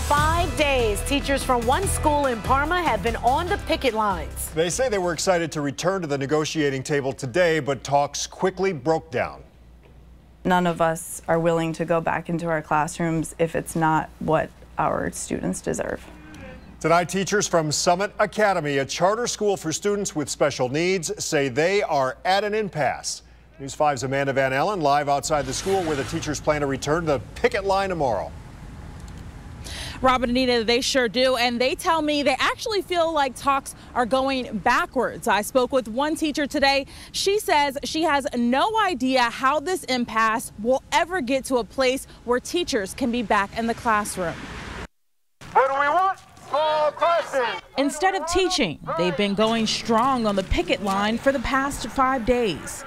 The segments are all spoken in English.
5 days, teachers from one school in Parma have been on the picket lines. They say they were excited to return to the negotiating table today, but talks quickly broke down. None of us are willing to go back into our classrooms if it's not what our students deserve. Tonight, teachers from Summit Academy, a charter school for students with special needs, say they are at an impasse. News 5's Amanda Van Allen live outside the school where the teachers plan to return to the picket line tomorrow. Rob and Anita, they sure do, and they tell me they actually feel like talks are going backwards. I spoke with one teacher today. She says she has no idea how this impasse will ever get to a place where teachers can be back in the classroom. What do we want? Small questions. Instead of teaching, they've been going strong on the picket line for the past 5 days.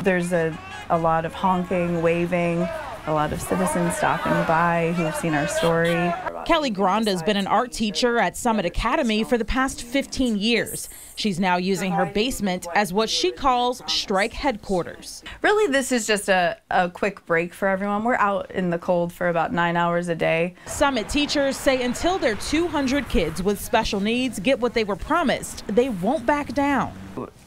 There's a lot of honking, waving, a lot of citizens stopping by who've seen our story. Kelly Granda has been an art teacher at Summit Academy for the past 15 years. She's now using her basement as what she calls strike headquarters. Really, this is just a quick break for everyone. We're out in the cold for about 9 hours a day. Summit teachers say until their 200 kids with special needs get what they were promised, they won't back down.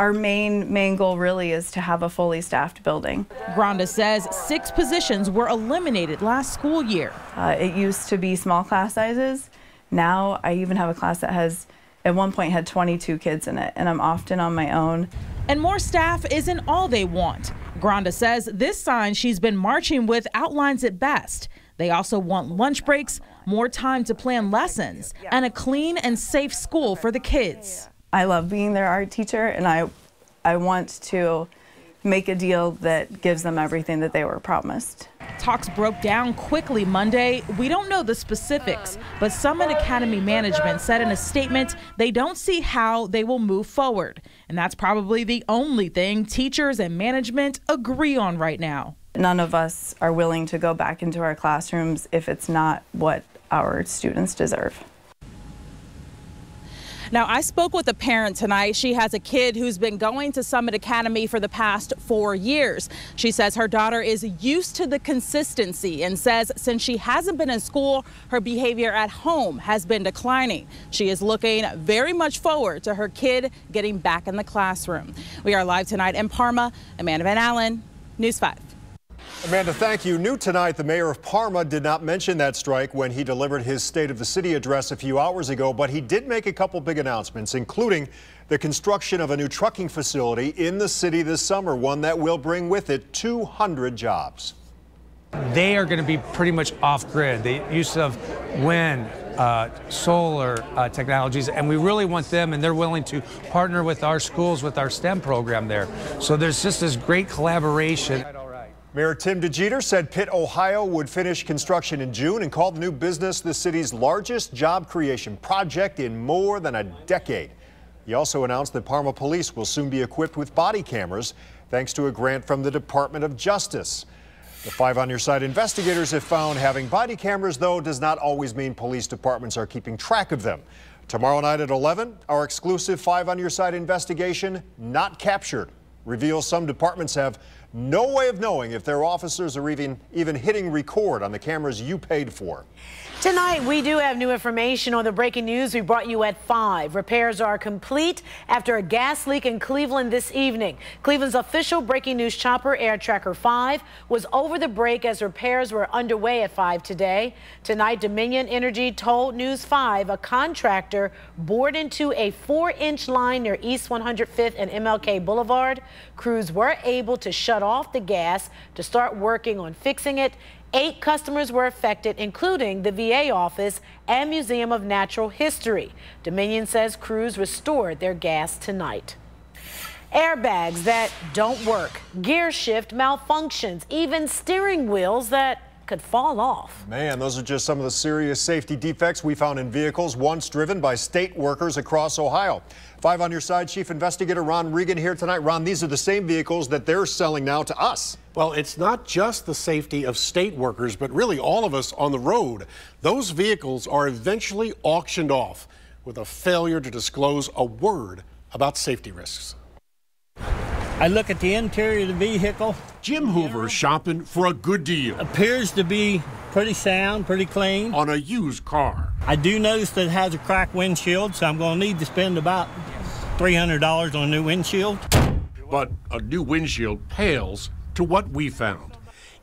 Our main goal really is to have a fully staffed building. Granda says 6 positions were eliminated last school year. It used to be small class sizes. Now I even have a class that has, at one point, had 22 kids in it, and I'm often on my own. And more staff isn't all they want. Granda says this sign she's been marching with outlines it best. They also want lunch breaks, more time to plan lessons, and a clean and safe school for the kids. I love being their art teacher, and I want to make a deal that gives them everything that they were promised. Talks broke down quickly Monday. We don't know the specifics, but Summit Academy management said in a statement they don't see how they will move forward. And that's probably the only thing teachers and management agree on right now. None of us are willing to go back into our classrooms if it's not what our students deserve. Now, I spoke with a parent tonight. She has a kid who's been going to Summit Academy for the past 4 years. She says her daughter is used to the consistency and says since she hasn't been in school, her behavior at home has been declining. She is looking very much forward to her kid getting back in the classroom. We are live tonight in Parma. Amanda Van Allen, News 5. Amanda, thank you. New tonight, the mayor of Parma did not mention that strike when he delivered his State of the City address a few hours ago, but he did make a couple big announcements, including the construction of a new trucking facility in the city this summer, one that will bring with it 200 jobs. They are going to be pretty much off-grid. The use of wind, solar technologies, and we really want them, and they're willing to partner with our schools with our STEM program there. So there's just this great collaboration. Mayor Tim DeGeeter said Pitt, Ohio would finish construction in June and called the new business the city's largest job creation project in more than a decade. He also announced that Parma police will soon be equipped with body cameras thanks to a grant from the Department of Justice. The 5 on Your Side investigators have found having body cameras, though, does not always mean police departments are keeping track of them. Tomorrow night at 11, our exclusive 5 on Your Side investigation, Not Captured, reveals some departments have no way of knowing if their officers are even hitting record on the cameras you paid for. Tonight, we do have new information on the breaking news we brought you at 5. Repairs are complete after a gas leak in Cleveland this evening. Cleveland's official breaking news chopper, Air Tracker 5, was over the break as repairs were underway at 5 today. Tonight, Dominion Energy told News 5 a contractor bored into a 4-inch line near East 105th and MLK Boulevard. Crews were able to shut off the gas to start working on fixing it. 8 customers were affected, including the VA office and Museum of Natural History. Dominion says crews restored their gas tonight. Airbags that don't work, gear shift malfunctions, even steering wheels that could fall off. Man, those are just some of the serious safety defects we found in vehicles once driven by state workers across Ohio. 5 on Your Side, Chief Investigator Ron Regan here tonight. Ron, these are the same vehicles that they're selling now to us. Well, it's not just the safety of state workers, but really all of us on the road. Those vehicles are eventually auctioned off with a failure to disclose a word about safety risks. I look at the interior of the vehicle. Jim Hoover's shopping for a good deal. Appears to be pretty sound, pretty clean. On a used car. I do notice that it has a cracked windshield, so I'm going to need to spend about $300 on a new windshield. But a new windshield pales to what we found.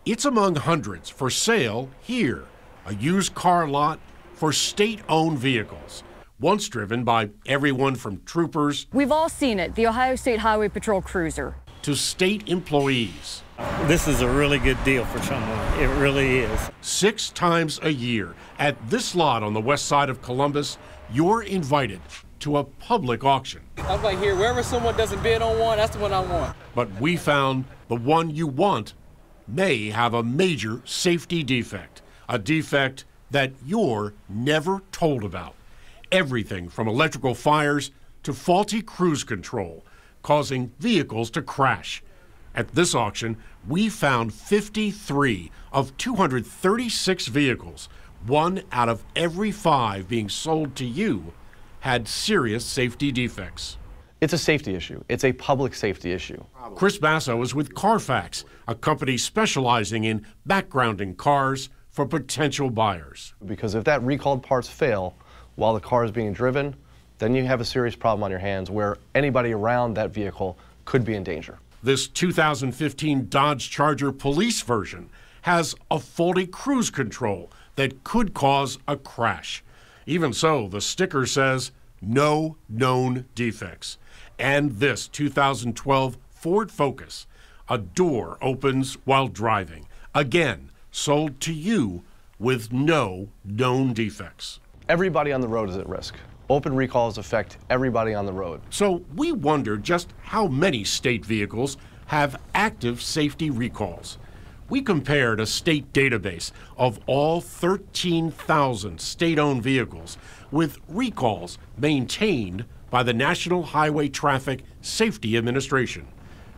It's among hundreds for sale here. A used car lot for state-owned vehicles. Once driven by everyone from troopers. We've all seen it, the Ohio State Highway Patrol Cruiser. To state employees. This is a really good deal for someone. It really is. 6 times a year at this lot on the west side of Columbus, you're invited to a public auction. I'm like, here, wherever someone doesn't bid on one, that's the one I want. But we found the one you want may have a major safety defect. A defect that you're never told about. Everything from electrical fires to faulty cruise control, causing vehicles to crash. At this auction, we found 53 of 236 vehicles. 1 out of every 5 being sold to you had serious safety defects. It's a safety issue. It's a public safety issue. Chris Basso is with Carfax, a company specializing in backgrounding cars for potential buyers. Because if that recalled parts fail while the car is being driven, then you have a serious problem on your hands where anybody around that vehicle could be in danger. This 2015 Dodge Charger police version has a faulty cruise control that could cause a crash. Even so, the sticker says no known defects. And this 2012 Ford Focus, a door opens while driving. Again, sold to you with no known defects. Everybody on the road is at risk. Open recalls affect everybody on the road. So we wonder just how many state vehicles have active safety recalls. We compared a state database of all 13,000 state-owned vehicles with recalls maintained by the National Highway Traffic Safety Administration.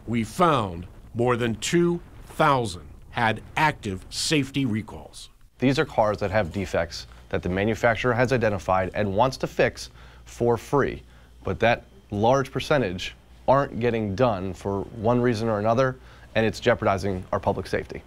We found more than 2,000 had active safety recalls. These are cars that have defects that the manufacturer has identified and wants to fix for free. But that large percentage aren't getting done for one reason or another, and it's jeopardizing our public safety.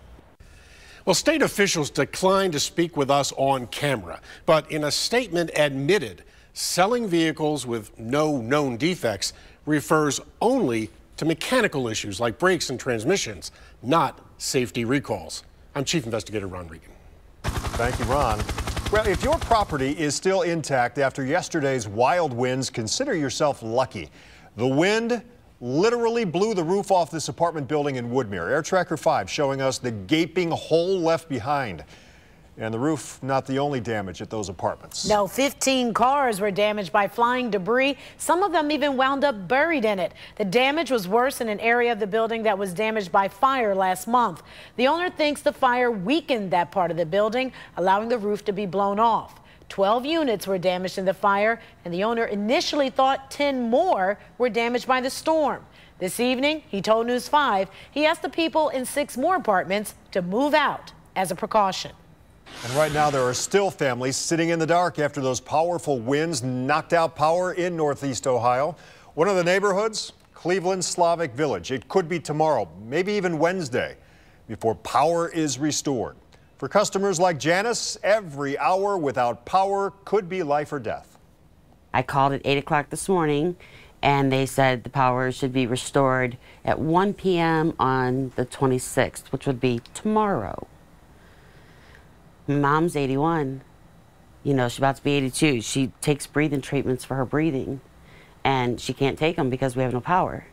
Well, state officials declined to speak with us on camera, but in a statement admitted selling vehicles with no known defects refers only to mechanical issues like brakes and transmissions, not safety recalls. I'm Chief Investigator Ron Regan. Thank you, Ron. Well, if your property is still intact after yesterday's wild winds, consider yourself lucky. The wind literally blew the roof off this apartment building in Woodmere. Air Tracker 5 showing us the gaping hole left behind. And the roof, not the only damage at those apartments. No, 15 cars were damaged by flying debris. Some of them even wound up buried in it. The damage was worse in an area of the building that was damaged by fire last month. The owner thinks the fire weakened that part of the building, allowing the roof to be blown off. 12 units were damaged in the fire, and the owner initially thought 10 more were damaged by the storm. This evening, he told News 5 he asked the people in 6 more apartments to move out as a precaution. And right now there are still families sitting in the dark after those powerful winds knocked out power in Northeast Ohio. One of the neighborhoods, Cleveland Slavic Village. It could be tomorrow, maybe even Wednesday, before power is restored. For customers like Janice, every hour without power could be life or death. I called at 8 o'clock this morning, and they said the power should be restored at 1 p.m. on the 26th, which would be tomorrow. Mom's 81. You know, she's about to be 82. She takes breathing treatments for her breathing, and she can't take them because we have no power.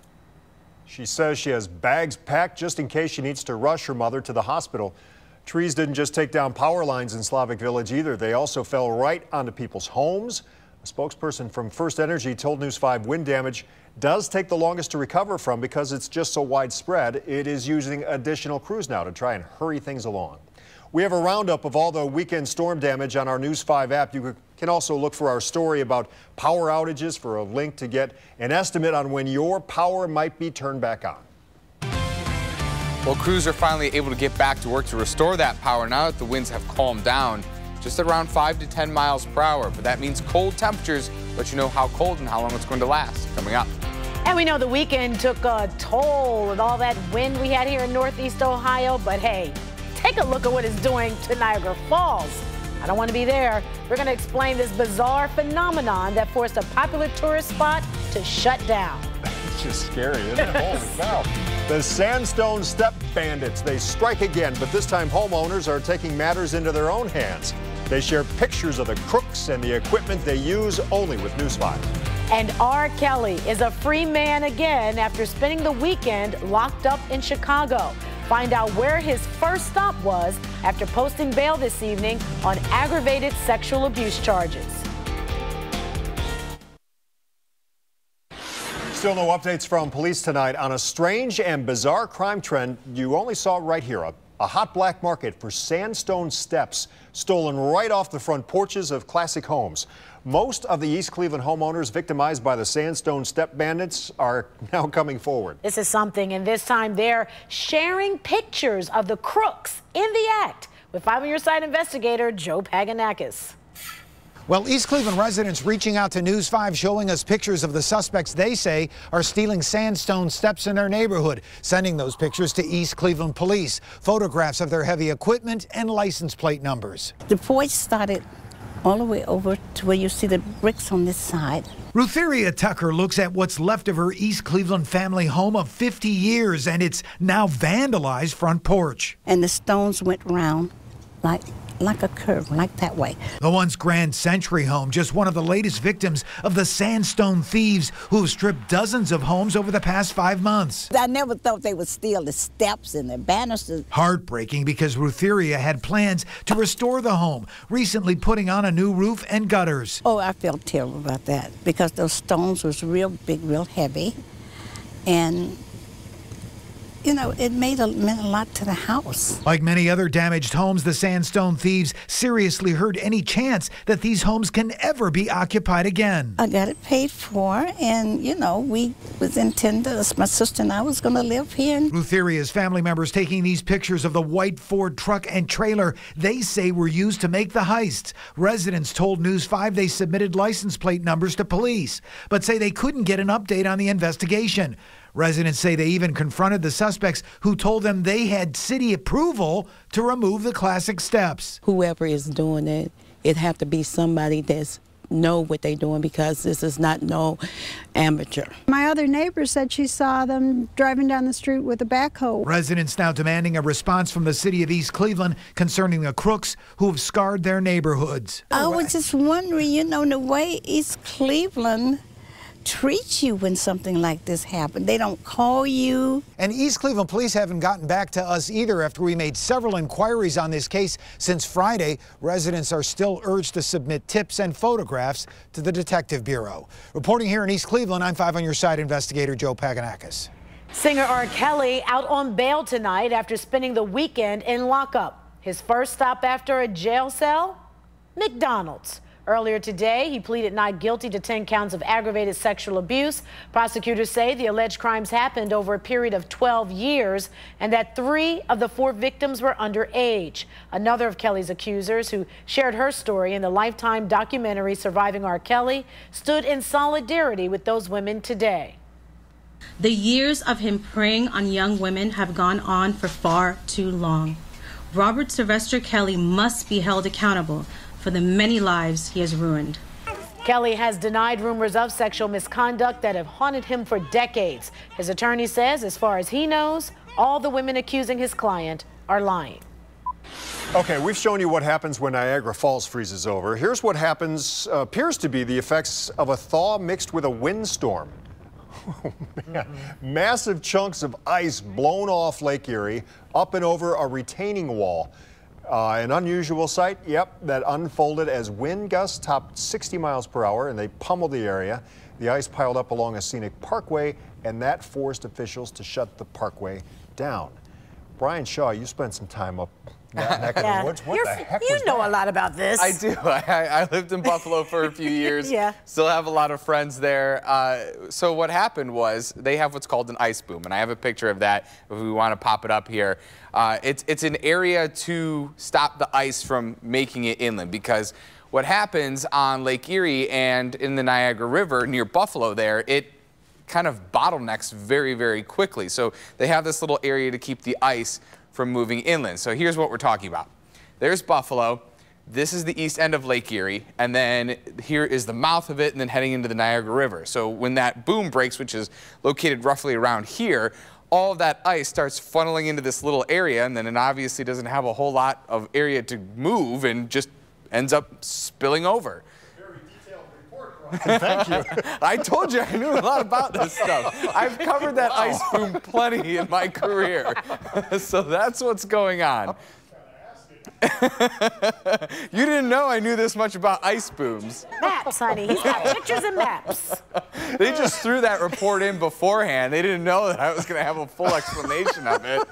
She says she has bags packed just in case she needs to rush her mother to the hospital. Trees didn't just take down power lines in Slavic Village either. They also fell right onto people's homes. A spokesperson from First Energy told News 5 wind damage does take the longest to recover from because it's just so widespread. It is using additional crews now to try and hurry things along. We have a roundup of all the weekend storm damage on our News 5 app. You can also look for our story about power outages for a link to get an estimate on when your power might be turned back on. Well, crews are finally able to get back to work to restore that power now that the winds have calmed down, just around 5 to 10 miles per hour. But that means cold temperatures. Let you know how cold and how long it's going to last coming up. And we know the weekend took a toll with all that wind we had here in Northeast Ohio, but hey, take a look at what it's doing to Niagara Falls. I don't want to be there. We're going to explain this bizarre phenomenon that forced a popular tourist spot to shut down. It's just scary, isn't it? Holy cow. The Sandstone Step Bandits, they strike again, but this time homeowners are taking matters into their own hands. They share pictures of the crooks and the equipment they use only with News 5. And R. Kelly is a free man again after spending the weekend locked up in Chicago. Find out where his first stop was after posting bail this evening on aggravated sexual abuse charges. Still no updates from police tonight on a strange and bizarre crime trend you only saw right here. A hot black market for sandstone steps stolen right off the front porches of classic homes. Most of the East Cleveland homeowners victimized by the Sandstone Step Bandits are now coming forward. This is something, and this time they're sharing pictures of the crooks in the act with 5 on Your Side investigator Joe Paganakis. Well, East Cleveland residents reaching out to News 5 showing us pictures of the suspects they say are stealing sandstone steps in their neighborhood, sending those pictures to East Cleveland police. Photographs of their heavy equipment and license plate numbers. The voice started all the way over to where you see the bricks on this side. Rutheria Tucker looks at what's left of her East Cleveland family home of 50 years and its now vandalized front porch. And the stones went round like a curve, like that way. The once Grand Century home, just one of the latest victims of the sandstone thieves who have stripped dozens of homes over the past 5 months. I never thought they would steal the steps and the banisters. Heartbreaking because Rutheria had plans to restore the home, recently putting on a new roof and gutters. Oh, I felt terrible about that because those stones was real big, real heavy. And you know, it meant a lot to the house. Like many other damaged homes, the sandstone thieves seriously hurt any chance that these homes can ever be occupied again. I got it paid for, and, you know, we was intended, my sister and I was going to live here. Rutheria's family members taking these pictures of the white Ford truck and trailer they say were used to make the heists. Residents told News 5 they submitted license plate numbers to police, but say they couldn't get an update on the investigation. Residents say they even confronted the suspects who told them they had city approval to remove the classic steps. Whoever is doing it, it have to be somebody that's know what they're doing because this is not no amateur. My other neighbor said she saw them driving down the street with a backhoe. Residents now demanding a response from the city of East Cleveland concerning the crooks who have scarred their neighborhoods. I was just wondering, you know, the way East Cleveland treat you when something like this happens. They don't call you. And East Cleveland police haven't gotten back to us either after we made several inquiries on this case since Friday. Residents are still urged to submit tips and photographs to the Detective Bureau. Reporting here in East Cleveland, I'm 5 on Your Side investigator Joe Paganakis. Singer R. Kelly out on bail tonight after spending the weekend in lockup. His first stop after a jail cell? McDonald's. Earlier today, he pleaded not guilty to 10 counts of aggravated sexual abuse. Prosecutors say the alleged crimes happened over a period of 12 years and that 3 of the 4 victims were underage. Another of Kelly's accusers, who shared her story in the Lifetime documentary Surviving R. Kelly, stood in solidarity with those women today. The years of him preying on young women have gone on for far too long. Robert Sylvester Kelly must be held accountable for the many lives he has ruined. Kelly has denied rumors of sexual misconduct that have haunted him for decades. His attorney says, as far as he knows, all the women accusing his client are lying. Okay, we've shown you what happens when Niagara Falls freezes over. Here's what appears to be the effects of a thaw mixed with a windstorm. Oh, man. Massive chunks of ice blown off Lake Erie up and over a retaining wall. An unusual sight, yep, that unfolded as wind gusts topped 60 miles per hour and they pummeled the area. The ice piled up along a scenic parkway and that forced officials to shut the parkway down. Brian Shaw, you spent some time up that neck of the woods. What the heck was You know that? a lot about this. I do. I lived in Buffalo for a few years. Yeah. Still have a lot of friends there. So what happened was they have what's called an ice boom, and I have a picture of that if we want to pop it up here. It's an area to stop the ice from making it inland, because what happens on Lake Erie and in the Niagara River near Buffalo there, it kind of bottlenecks very, very quickly. So they have this little area to keep the ice from moving inland. So here's what we're talking about. There's Buffalo. This is the east end of Lake Erie, and then here is the mouth of it, and then heading into the Niagara River. So when that boom breaks, which is located roughly around here, all of that ice starts funneling into this little area, and then it obviously doesn't have a whole lot of area to move and just ends up spilling over. Very detailed report, Brian. Thank you. I told you I knew a lot about this stuff. I've covered that ice boom plenty in my career. So that's what's going on. You didn't know I knew this much about ice booms. Maps, honey. He's got pictures and maps. They just threw that report in beforehand. They didn't know that I was going to have a full explanation of it.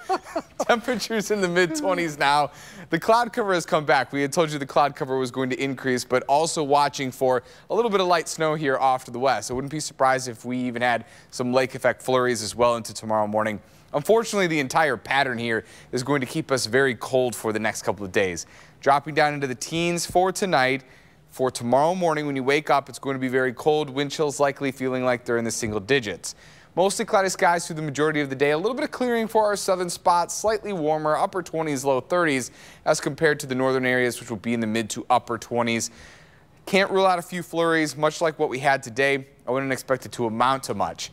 Temperatures in the mid-20s now. The cloud cover has come back. We had told you the cloud cover was going to increase, but also watching for a little bit of light snow here off to the west. I wouldn't be surprised if we even had some lake effect flurries as well into tomorrow morning. Unfortunately, the entire pattern here is going to keep us very cold for the next couple of days. Dropping down into the teens for tonight. For tomorrow morning, when you wake up, it's going to be very cold. Wind chills likely feeling like they're in the single digits. Mostly cloudy skies through the majority of the day. A little bit of clearing for our southern spots. Slightly warmer, upper 20s, low 30s, as compared to the northern areas, which will be in the mid to upper 20s. Can't rule out a few flurries, much like what we had today. I wouldn't expect it to amount to much.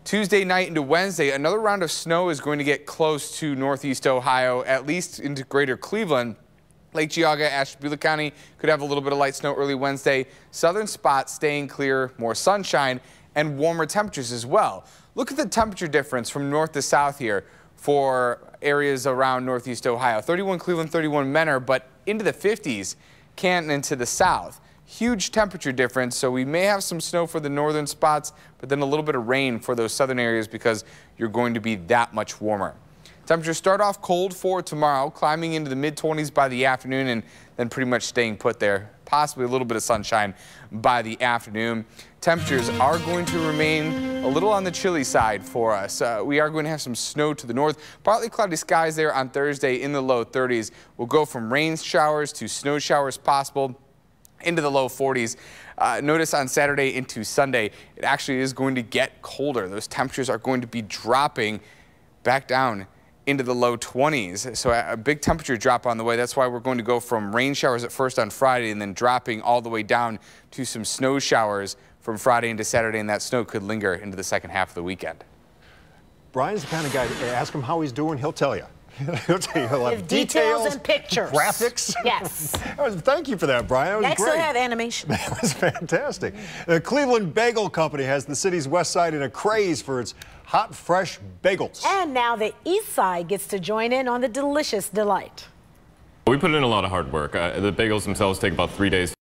Tuesday night into Wednesday, another round of snow is going to get close to northeast Ohio, at least into greater Cleveland. Lake Geauga, Ashtabula County could have a little bit of light snow early Wednesday. Southern spots staying clear, more sunshine, and warmer temperatures as well. Look at the temperature difference from north to south here for areas around northeast Ohio. 31 Cleveland, 31 Mentor, but into the 50s, Canton into the south. Huge temperature difference, so we may have some snow for the northern spots, but then a little bit of rain for those southern areas because you're going to be that much warmer. Temperatures start off cold for tomorrow, climbing into the mid-20s by the afternoon and then pretty much staying put there. Possibly a little bit of sunshine by the afternoon. Temperatures are going to remain a little on the chilly side for us. We are going to have some snow to the north. Partly cloudy skies there on Thursday in the low 30s. We'll go from rain showers to snow showers possible into the low 40s. Notice on Saturday into Sunday, it actually is going to get colder. Those temperatures are going to be dropping back down into the low 20s. So a big temperature drop on the way. That's why we're going to go from rain showers at first on Friday and then dropping all the way down to some snow showers from Friday into Saturday, and that snow could linger into the second half of the weekend. Brian's the kind of guy, ask him how he's doing, he'll tell you. He'll tell you, he'll have details and pictures. Graphics. Yes. Thank you for that, Brian. That was Next great. we'll have animation. That was fantastic. The Cleveland Bagel Company has the city's west side in a craze for its hot, fresh bagels. And now the east side gets to join in on the delicious delight. We put in a lot of hard work. The bagels themselves take about 3 days.